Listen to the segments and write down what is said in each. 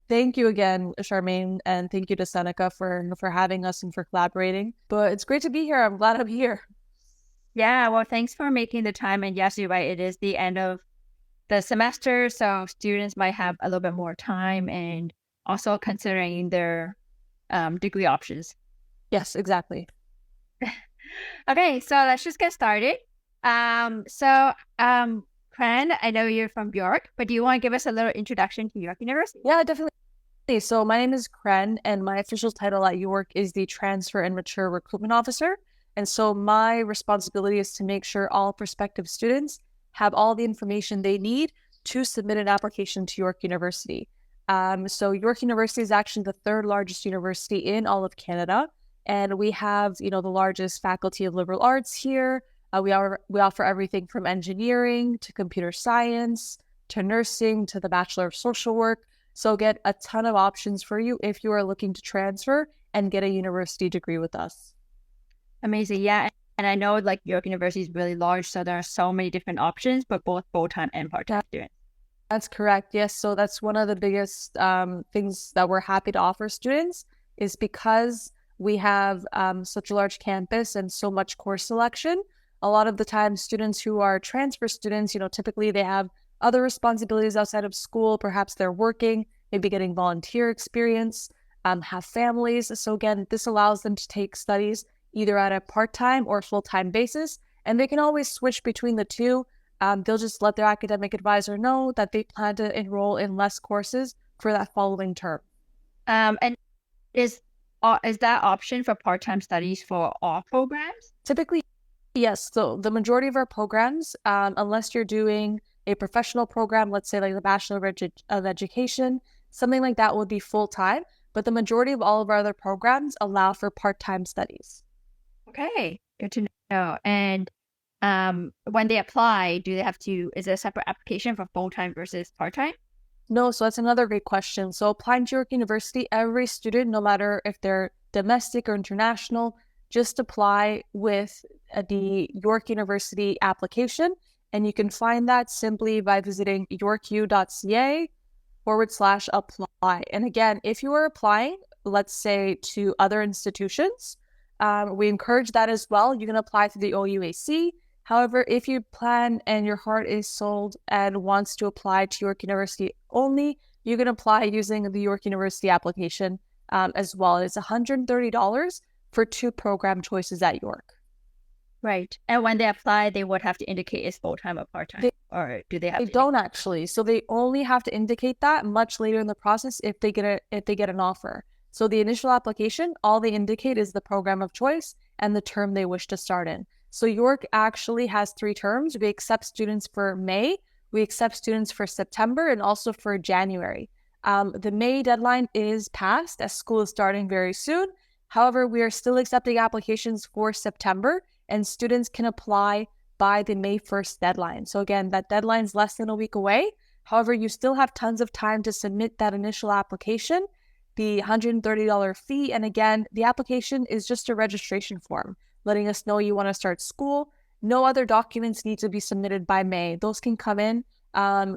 Thank you again, Charmaine, and thank you to Seneca for having us and for collaborating. But it's great to be here. I'm glad I'm here. Yeah, well, thanks for making the time. And yes, you're right. It is the end of the semester, so students might have a little bit more time and also considering their degree options. Yes, exactly. Okay, so let's just get started. So, Fran, I know you're from York, but do you want to give us a little introduction to York University? Yeah, definitely. So my name is Kren, and my official title at York is the Transfer and Mature Recruitment Officer. And so my responsibility is to make sure all prospective students have all the information they need to submit an application to York University. So York University is actually the third largest university in all of Canada, and we have, the largest faculty of liberal arts here. We offer everything from engineering to computer science to nursing to the Bachelor of Social Work. So get a ton of options for you if you are looking to transfer and get a university degree with us. Amazing. Yeah. And I know like York University is really large, so there are so many different options for both full-time and part-time Yeah, students. that's correct. Yes. So that's one of the biggest things that we're happy to offer students is because we have such a large campus and so much course selection. A lot of the time, students who are transfer students, typically they have other responsibilities outside of school. Perhaps they're working, maybe getting volunteer experience, have families. So again, this allows them to take studies either at a part-time or full-time basis, and they can always switch between the two. They'll just let their academic advisor know that they plan to enroll in less courses for that following term. And is that option for part-time studies for all programs? Typically, yes. So the majority of our programs, unless you're doing a professional program, let's say like the Bachelor of Education, something like that would be full-time. But the majority of all of our other programs allow for part-time studies. Okay, good to know. And when they apply, do they have to, is it a separate application for full-time versus part-time? No, so that's another great question. So applying to York University, every student, no matter if they're domestic or international, just apply with the York University application. And you can find that simply by visiting yorku.ca/apply. And again, if you are applying, let's say to other institutions, we encourage that as well. You can apply through the OUAC. However, if you plan and your heart is sold and wants to apply to York University only, you can apply using the York University application as well. It's $130 for two program choices at York. Right. And when they apply, they would have to indicate it's full-time or part-time, They, or do they have they to don't actually. So they only have to indicate that much later in the process if they get an offer. So the initial application, all they indicate is the program of choice and the term they wish to start in. So York actually has 3 terms. We accept students for May, we accept students for September, and also for January. The May deadline is passed as school is starting very soon. However, we are still accepting applications for September, and students can apply by the May 1st deadline. So again, that deadline is less than a week away. However, you still have tons of time to submit that initial application, the $130 fee. And again, the application is just a registration form, letting us know you want to start school. No other documents need to be submitted by May. Those can come in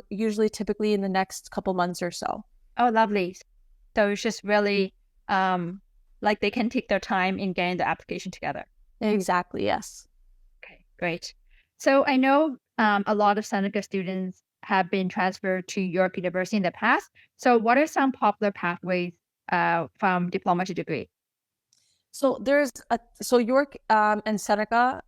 usually typically in the next couple months or so. Oh, lovely. So it's just really like they can take their time in getting the application together. Exactly, yes. Okay, great. So I know a lot of Seneca students have been transferred to York University in the past. So what are some popular pathways from diploma to degree? So York and Seneca,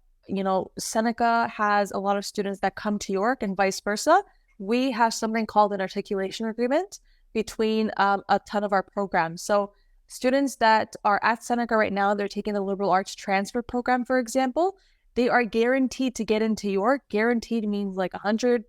Seneca has a lot of students that come to York and vice versa. We have something called an articulation agreement between a ton of our programs. So students that are at Seneca right now, they're taking the liberal arts transfer program, for example, they are guaranteed to get into York. Guaranteed means like 100%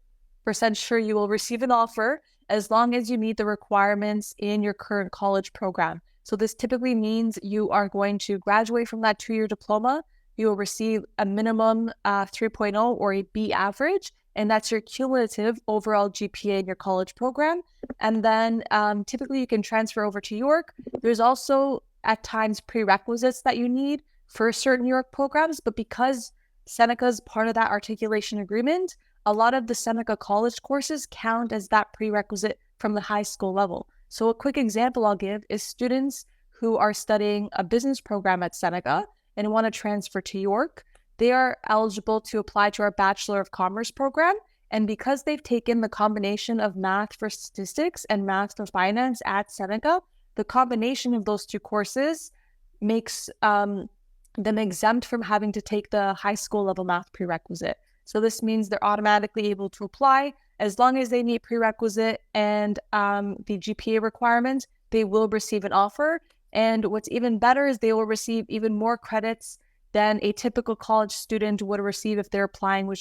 sure you will receive an offer as long as you meet the requirements in your current college program. So this typically means you are going to graduate from that 2-year diploma. You will receive a minimum 3.0 or a B average, and that's your cumulative overall GPA in your college program. And then typically you can transfer over to York. There's also at times prerequisites that you need for certain York programs, but because Seneca is part of that articulation agreement, a lot of the Seneca college courses count as that prerequisite from the high school level. So a quick example I'll give is students who are studying a business program at Seneca and want to transfer to York. They are eligible to apply to our Bachelor of Commerce program. And because they've taken the combination of math for statistics and math for finance at Seneca, the combination of those two courses makes them exempt from having to take the high school level math prerequisite. So this means they're automatically able to apply as long as they meet prerequisite and the GPA requirements. They will receive an offer. And what's even better is they will receive even more credits than a typical college student would receive if they're applying with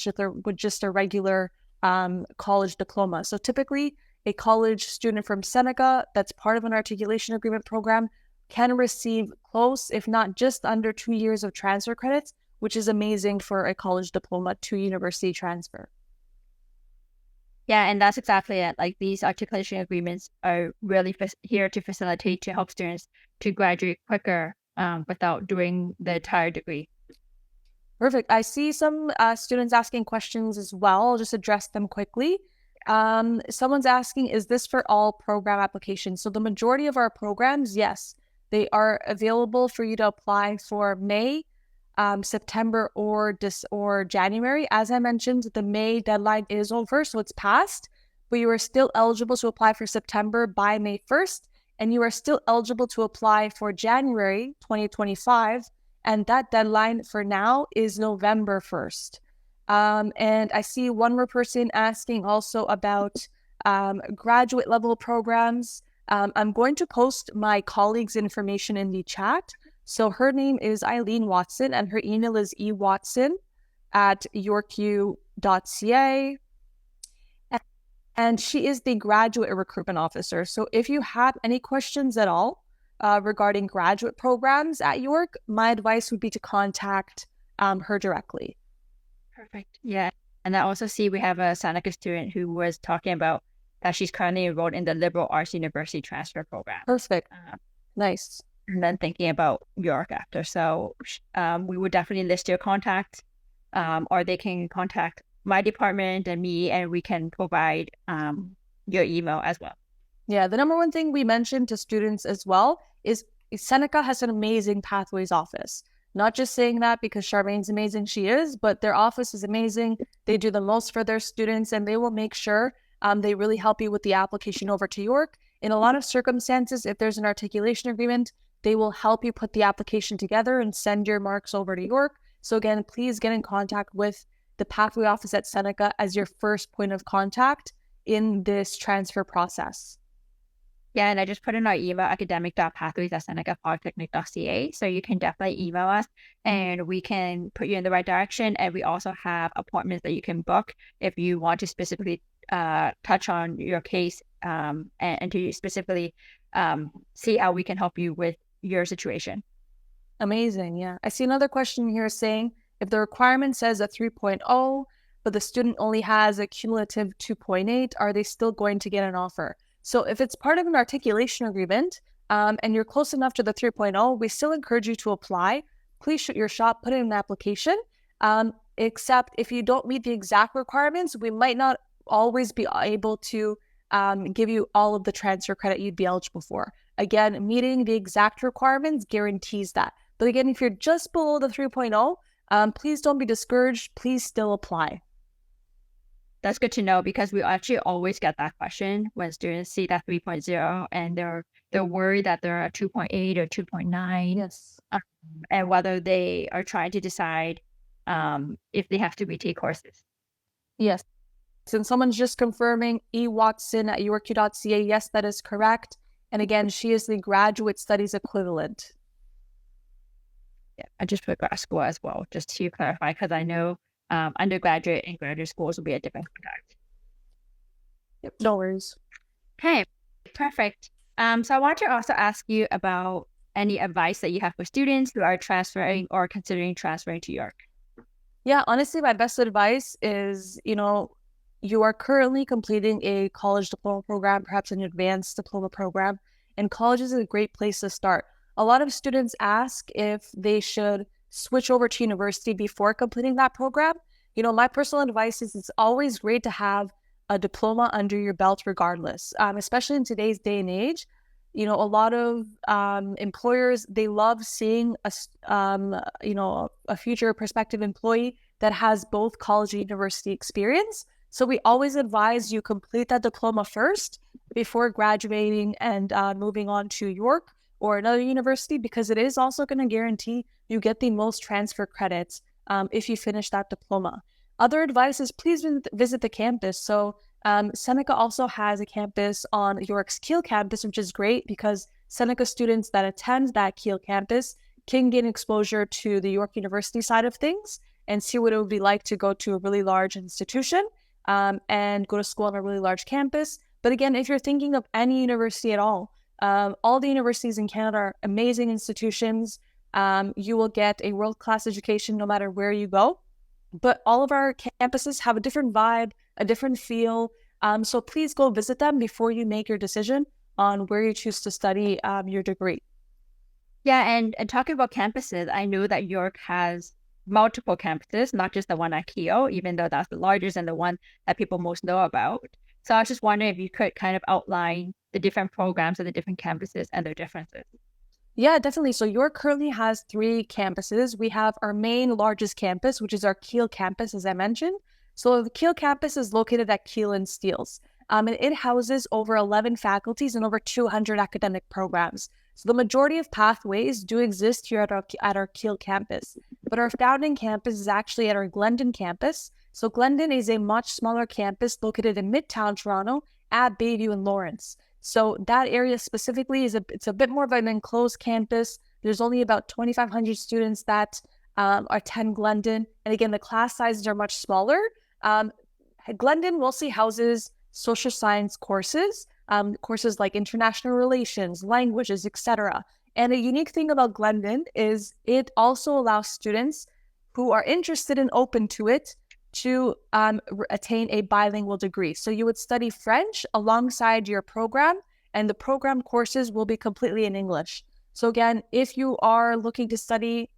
just a regular college diploma. So typically, a college student from Seneca that's part of an articulation agreement program can receive close, if not just under 2 years of transfer credits, which is amazing for a college diploma to university transfer. Yeah, and that's exactly it. Like these articulation agreements are really here to facilitate, to help students to graduate quicker without doing the entire degree. Perfect. I see some students asking questions as well. I'll just address them quickly. Someone's asking, is this for all program applications? So the majority of our programs, yes, they are available for you to apply for May, September, or January. As I mentioned, the May deadline is over, so it's passed, but you are still eligible to apply for September by May 1st, and you are still eligible to apply for January 2025, and that deadline for now is November 1st. And I see one more person asking also about graduate level programs. I'm going to post my colleague's information in the chat. So her name is Eileen Watson, and her email is ewatson@yorku.ca. And she is the graduate recruitment officer. So if you have any questions at all regarding graduate programs at York, my advice would be to contact her directly. Perfect. Yeah. And I also see we have a Seneca student who was talking about that she's currently enrolled in the Liberal Arts University transfer program. Perfect. Nice. And then thinking about York after. So we would definitely list your contact, or they can contact my department and me, and we can provide your email as well. Yeah, the number one thing we mentioned to students as well is Seneca has an amazing pathways office. Not just saying that because Charmaine's amazing, she is, but their office is amazing. They do the most for their students, and they will make sure they really help you with the application over to York. In a lot of circumstances, if there's an articulation agreement, they will help you put the application together and send your marks over to York. So again, please get in contact with the pathway office at Seneca as your first point of contact in this transfer process. Yeah, and I just put in our email, academic.pathways@senecapolytechnic.ca. So you can definitely email us and we can put you in the right direction. And we also have appointments that you can book if you want to specifically touch on your case and to specifically see how we can help you with your situation. Amazing. Yeah. I see another question here saying, if the requirement says a 3.0, but the student only has a cumulative 2.8, are they still going to get an offer? So if it's part of an articulation agreement and you're close enough to the 3.0, we still encourage you to apply. Please shoot your shot, put in an application. Except if you don't meet the exact requirements, we might not always be able to give you all of the transfer credit you'd be eligible for. Again, meeting the exact requirements guarantees that. But again, if you're just below the 3.0, please don't be discouraged. Please still apply. That's good to know because we actually always get that question when students see that 3.0 and they're worried that they're at 2.8 or 2.9. Yes. And whether they are trying to decide if they have to retake courses. Yes. Since someone's just confirming ewatson@yorku.ca, yes, that is correct. And again, she is the graduate studies equivalent. Yeah, I just put grad school as well, just to clarify, because I know undergraduate and graduate schools will be a different contact. Yep, no worries. Okay, perfect. So I want to also ask you about any advice that you have for students who are transferring or considering transferring to York. Yeah, honestly, my best advice is, you are currently completing a college diploma program, perhaps an advanced diploma program, and college is a great place to start. A lot of students ask if they should switch over to university before completing that program. My personal advice is it's always great to have a diploma under your belt regardless. Especially in today's day and age, you know, a lot of employers, they love seeing a future prospective employee that has both college and university experience. So we always advise you complete that diploma first before graduating and moving on to York or another university, because it is also going to guarantee you get the most transfer credits if you finish that diploma. Other advice is please visit the campus. So Seneca also has a campus on York's Kiel campus, which is great because Seneca students that attend that Kiel campus can gain exposure to the York University side of things and see what it would be like to go to a really large institution and go to school on a really large campus. But again, if you're thinking of any university at all the universities in Canada are amazing institutions. You will get a world-class education no matter where you go. But all of our campuses have a different vibe, a different feel. So please go visit them before you make your decision on where you choose to study your degree. Yeah, and talking about campuses, I know that York has multiple campuses, not just the one at Keele, even though that's the largest and the one that people most know about. So I was just wondering if you could kind of outline the different programs at the different campuses and their differences. Yeah, definitely. So York currently has 3 campuses. We have our main largest campus, which is our Kiel campus, as I mentioned. So the Kiel campus is located at Kiel and Steeles. And it houses over 11 faculties and over 200 academic programs. So the majority of pathways do exist here at our Kiel campus. But our founding campus is actually at our Glendon campus. So Glendon is a much smaller campus located in Midtown Toronto at Bayview and Lawrence. So that area specifically it's a bit more of an enclosed campus. There's only about 2,500 students that attend Glendon. And again, the class sizes are much smaller. Glendon mostly houses social science courses, courses like international relations, languages, etc. And a unique thing about Glendon is it also allows students who are interested and open to it to attain a bilingual degree. So you would study French alongside your program, and the program courses will be completely in English. So again, if you are looking to study,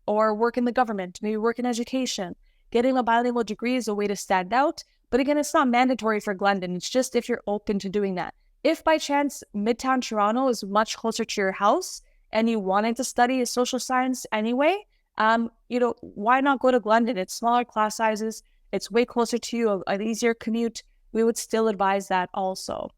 or work in the government, maybe work in education, getting a bilingual degree is a way to stand out. But again, it's not mandatory for Glendon. It's just if you're open to doing that. If by chance Midtown Toronto is much closer to your house and you wanted to study a social science anyway, why not go to Glendon? It's smaller class sizes. It's way closer to you, an easier commute. We would still advise that also.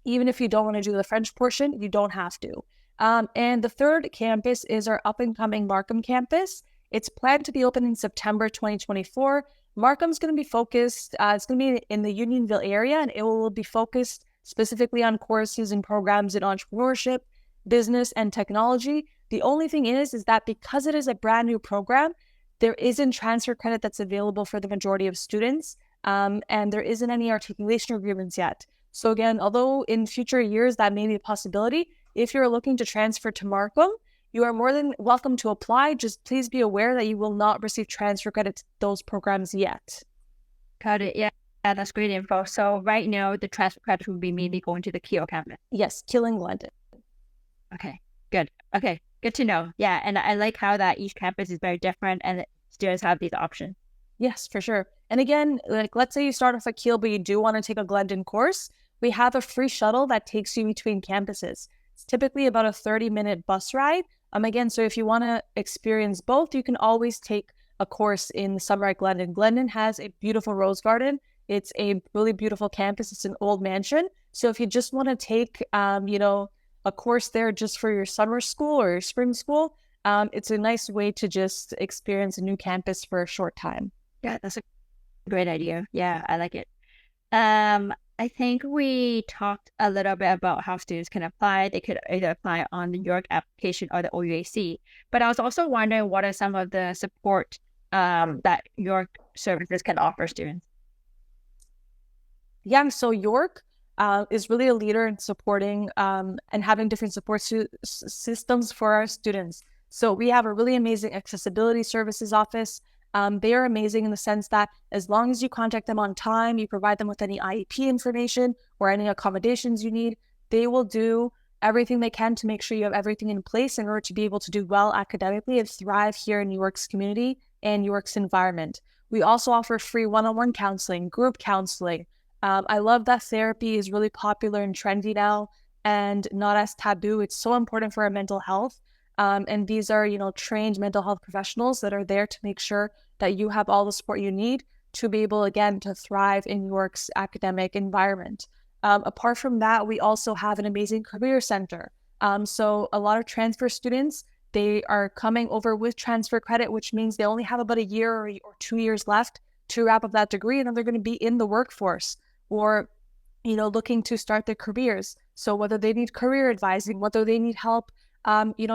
Even if you don't want to do the French portion, you don't have to. And the third campus is our up-and-coming Markham campus. It's planned to be open in September 2024. Markham's going to be focused, it's going to be in the Unionville area, and it will be focused specifically on courses and programs in entrepreneurship, business, and technology. The only thing is that because it is a brand new program, there isn't transfer credit that's available for the majority of students, and there isn't any articulation agreements yet. So again, although in future years that may be a possibility, if you're looking to transfer to Markham, you are more than welcome to apply. Just please be aware that you will not receive transfer credit to those programs yet. Got it. Yeah, that's great info. So right now, the transfer credit will be mainly going to the Keele campus. Yes, Kiel and Glendon. Okay, good. Okay, good to know. Yeah, and I like how that each campus is very different and students have these options. Yes, for sure. And again, let's say you start off at Kiel, but you do want to take a Glendon course. We have a free shuttle that takes you between campuses. It's typically about a 30-minute bus ride. Again, so if you want to experience both, you can always take a course in the summer at Glendon. Glendon has a beautiful rose garden. It's a really beautiful campus. It's an old mansion. So if you just want to take, a course there just for your summer school or your spring school, it's a nice way to just experience a new campus for a short time. Yeah, that's a great idea. Yeah, I like it. I think we talked a little bit about how students can apply. They could either apply on the York application or the OUAC. But I was also wondering what are some of the support that York services can offer students? Yeah, so York is really a leader in supporting and having different support systems for our students. So we have a really amazing accessibility services office. They are amazing in the sense that as long as you contact them on time, you provide them with any IEP information or any accommodations you need, they will do everything they can to make sure you have everything in place in order to be able to do well academically and thrive here in York's community and York's environment. We also offer free one-on-one counseling, group counseling, I love that therapy is really popular and trendy now and not as taboo. It's so important for our mental health. And these are, trained mental health professionals that are there to make sure that you have all the support you need to be able, again, to thrive in New York's academic environment. Apart from that, we also have an amazing career center. So a lot of transfer students, they are coming over with transfer credit, which means they only have about a year or 2 years left to wrap up that degree, and then they're going to be in the workforce or, looking to start their careers. So whether they need career advising, whether they need help,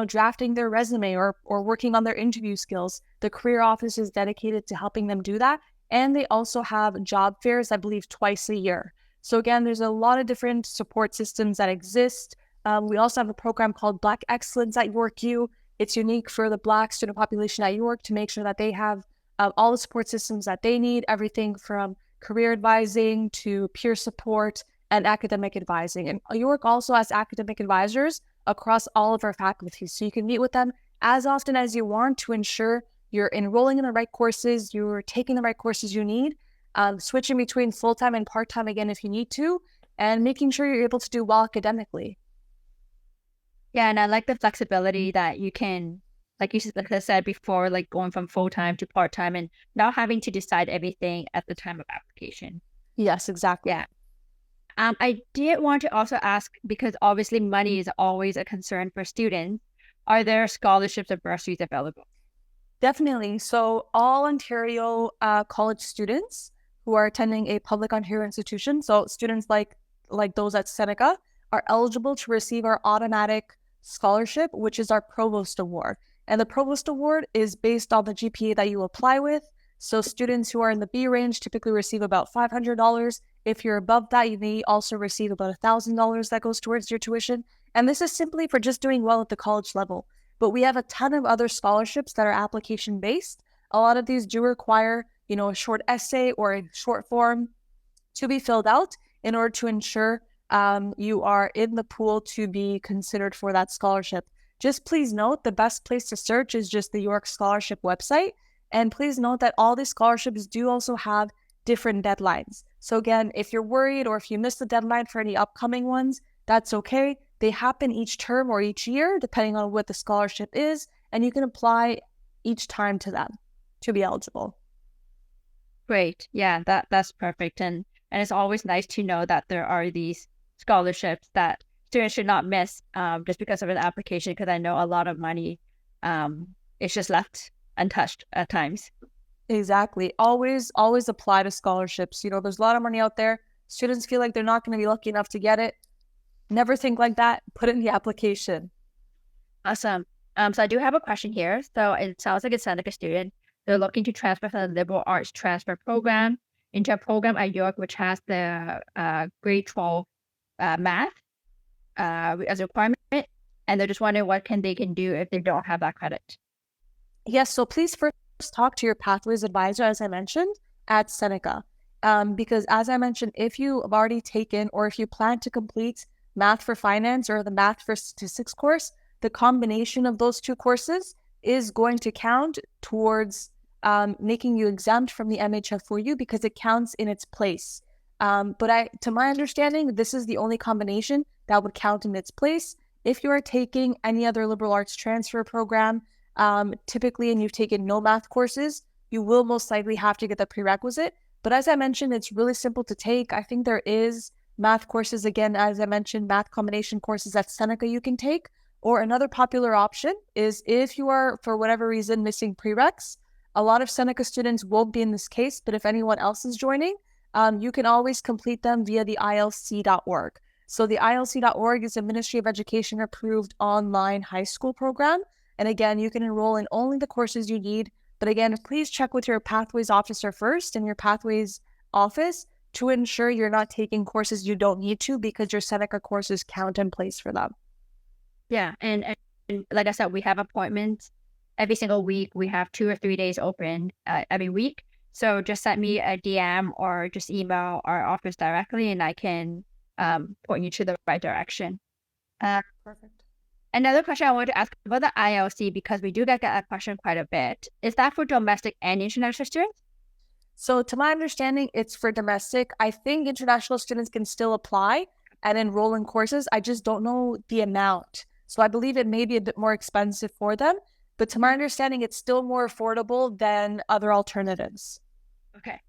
drafting their resume or working on their interview skills, the career office is dedicated to helping them do that. And they also have job fairs, I believe, twice a year. So again, there's a lot of different support systems that exist. We also have a program called Black Excellence at York U. It's unique for the Black student population at York to make sure that they have all the support systems that they need, everything from career advising to peer support and academic advising. And York also has academic advisors across all of our faculties. So you can meet with them as often as you want to ensure you're enrolling in the right courses, you're taking the right courses you need, switching between full-time and part-time again if you need to, and making sure you're able to do well academically. Yeah, and I like the flexibility that you can, like I said before, like going from full-time to part-time and not having to decide everything at the time of application. Yes, exactly. Yeah. I did want to also ask, because obviously money is always a concern for students, are there scholarships or bursaries available? Definitely. So all Ontario college students who are attending a public Ontario institution, so students like those at Seneca, are eligible to receive our automatic scholarship, which is our Provost Award. And the Provost Award is based on the GPA that you apply with. So students who are in the B range typically receive about $500. If you're above that, you may also receive about $1,000 that goes towards your tuition. And this is simply for just doing well at the college level. But we have a ton of other scholarships that are application based. A lot of these do require, a short essay or a short form to be filled out in order to ensure you are in the pool to be considered for that scholarship. Just please note the best place to search is just the York Scholarship website. And please note that all these scholarships do also have different deadlines. So again, if you're worried or if you missed the deadline for any upcoming ones, that's okay. They happen each term or each year, depending on what the scholarship is, and you can apply each time to them to be eligible. Great. Yeah, that's perfect. And it's always nice to know that there are these scholarships that students should not miss just because of an application, because I know a lot of money is just left untouched at times. Exactly. Always apply to scholarships. There's a lot of money out there. Students feel like they're not going to be lucky enough to get it. Never think like that. Put it in the application. Awesome. So I do have a question here. So it sounds like a Seneca student. They're looking to transfer from the liberal arts transfer program into a program at York, which has the grade 12 math as a requirement. And they're just wondering what they can do if they don't have that credit. Yes. So please first talk to your pathways advisor, as I mentioned, at Seneca. Because as I mentioned, if you have already taken or if you plan to complete Math for Finance or the Math for Statistics course, the combination of those two courses is going to count towards making you exempt from the MHF4U because it counts in its place. But to my understanding, this is the only combination that would count in its place. If you are taking any other liberal arts transfer program, typically, and you've taken no math courses, you will most likely have to get the prerequisite. But as I mentioned, it's really simple to take. I think there is math courses, again, as I mentioned, math combination courses at Seneca you can take. Or another popular option is if you are, for whatever reason, missing prereqs. A lot of Seneca students won't be in this case, but if anyone else is joining, you can always complete them via the ilc.org. So the ilc.org is a Ministry of Education approved online high school program. And again, you can enroll in only the courses you need. But again, please check with your Pathways officer first and your Pathways office to ensure you're not taking courses you don't need to because your Seneca courses count in place for them. Yeah. And like I said, we have appointments every single week. We have 2 or 3 days open every week. So just send me a DM or just email our office directly and I can point you to the right direction. Perfect. Another question I wanted to ask about the ILC, because we do get that question quite a bit. Is that for domestic and international students? So to my understanding, it's for domestic. I think international students can still apply and enroll in courses. I just don't know the amount. So I believe it may be a bit more expensive for them, but to my understanding, it's still more affordable than other alternatives. Okay.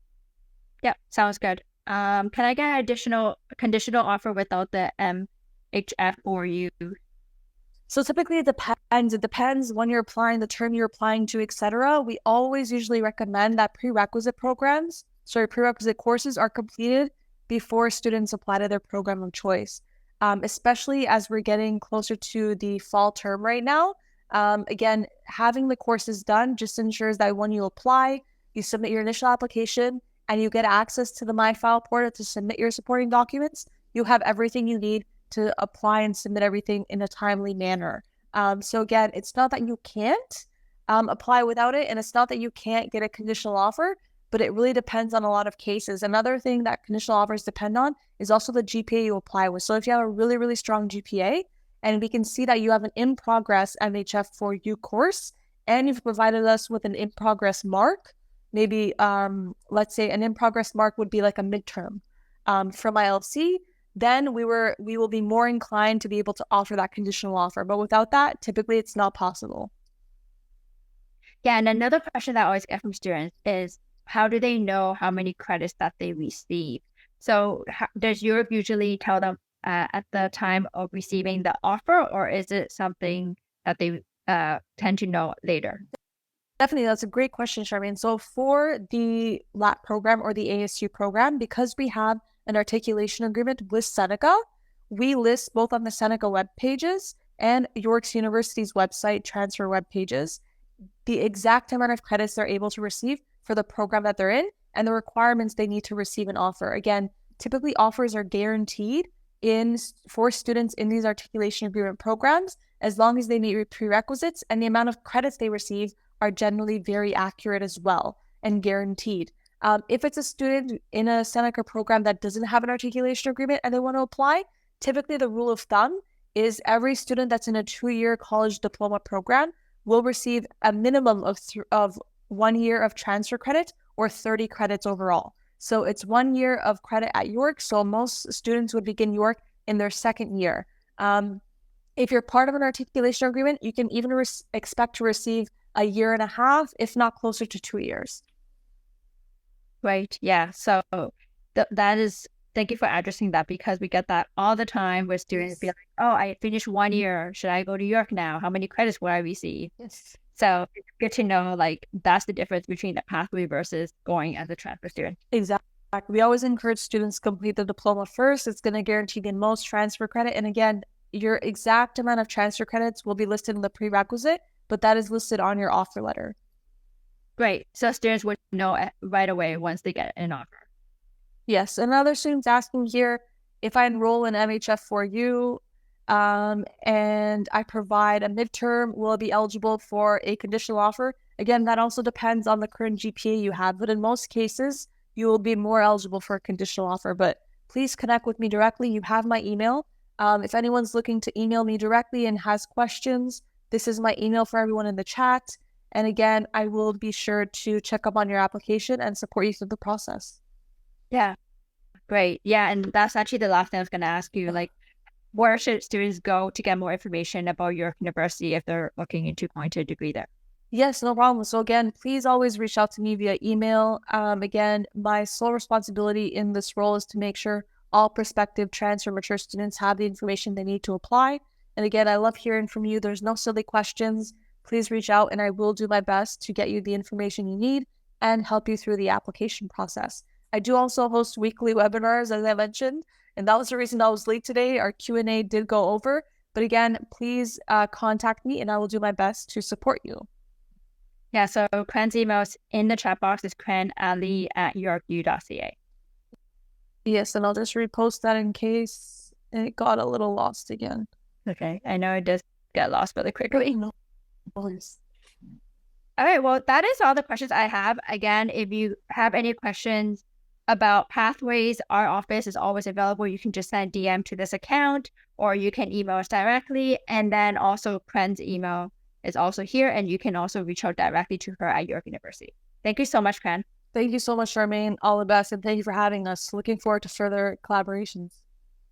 Yeah, sounds good. Can I get an additional conditional offer without the MHF or you? So typically it depends. It depends when you're applying, the term you're applying to, etc. We always usually recommend that prerequisite courses are completed before students apply to their program of choice. Especially as we're getting closer to the fall term right now. Again, having the courses done just ensures that when you apply, you submit your initial application and you get access to the MyFile portal to submit your supporting documents, you have everything you need to apply and submit everything in a timely manner. So again, it's not that you can't apply without it, and it's not that you can't get a conditional offer, but it really depends on a lot of cases. Another thing that conditional offers depend on is also the GPA you apply with. So if you have a really, really strong GPA, and we can see that you have an in-progress MHF4U course, and you've provided us with an in-progress mark, maybe let's say an in-progress mark would be like a midterm from ILC, then we will be more inclined to be able to offer that conditional offer. But without that, typically it's not possible. Yeah, and another question that I always get from students is how do they know how many credits that they receive? So does Europe usually tell them at the time of receiving the offer, or is it something that they tend to know later? Definitely, that's a great question, Charmaine. So for the LAT program or the ASU program, because we have an articulation agreement with Seneca, we list both on the Seneca web pages and York University's website transfer web pages the exact amount of credits they're able to receive for the program that they're in and the requirements they need to receive an offer. Again, typically offers are guaranteed for students in these articulation agreement programs as long as they meet prerequisites, and the amount of credits they receive are generally very accurate as well and guaranteed. If it's a student in a Seneca program that doesn't have an articulation agreement and they want to apply, typically the rule of thumb is every student that's in a 2-year college diploma program will receive a minimum of 1 year of transfer credit or 30 credits overall. So it's 1 year of credit at York. So most students would begin York in their second year. If you're part of an articulation agreement, you can even expect to receive a year and a half, if not closer to 2 years. Right. Yeah. So that is, thank you for addressing that, because we get that all the time where students be like, oh, I finished 1 year. Should I go to York now? How many credits will I receive? Yes. So it's good to know, like, that's the difference between the pathway versus going as a transfer student. Exactly. We always encourage students to complete the diploma first. It's going to guarantee the most transfer credit. And again, your exact amount of transfer credits will be listed in the prerequisite, but that is listed on your offer letter. Great. So students would know right away once they get an offer. Yes. Another student's asking here, if I enroll in MHF4U and I provide a midterm, will I be eligible for a conditional offer? Again, that also depends on the current GPA you have, but in most cases, you will be more eligible for a conditional offer. But please connect with me directly. You have my email. If anyone's looking to email me directly and has questions, this is my email for everyone in the chat. And again, I will be sure to check up on your application and support you through the process. Yeah, great. Yeah, and that's actually the last thing I was going to ask you. Like, where should students go to get more information about York University if they're looking into going to a degree there? Yes, no problem. So again, please always reach out to me via email. Again, my sole responsibility in this role is to make sure all prospective transfer mature students have the information they need to apply. And again, I love hearing from you. There's no silly questions. Please reach out and I will do my best to get you the information you need and help you through the application process. I do also host weekly webinars, as I mentioned, and that was the reason I was late today. Our Q&A did go over, but again, please contact me and I will do my best to support you. Yeah, so Cren's emails in the chat box is crenali@yorku.ca. Yes, and I'll just repost that in case it got a little lost again. Okay, I know it does get lost really quickly. No, please. All right, well, that is all the questions I have. Again, if you have any questions about pathways, our office is always available. You can just send DM to this account, or you can email us directly. And then also Cren's email is also here, and you can also reach out directly to her at York University. Thank you so much, Cren. Thank you so much, Charmaine. All the best. And thank you for having us. Looking forward to further collaborations.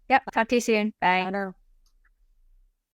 Yep. Talk to you soon. Bye. I know.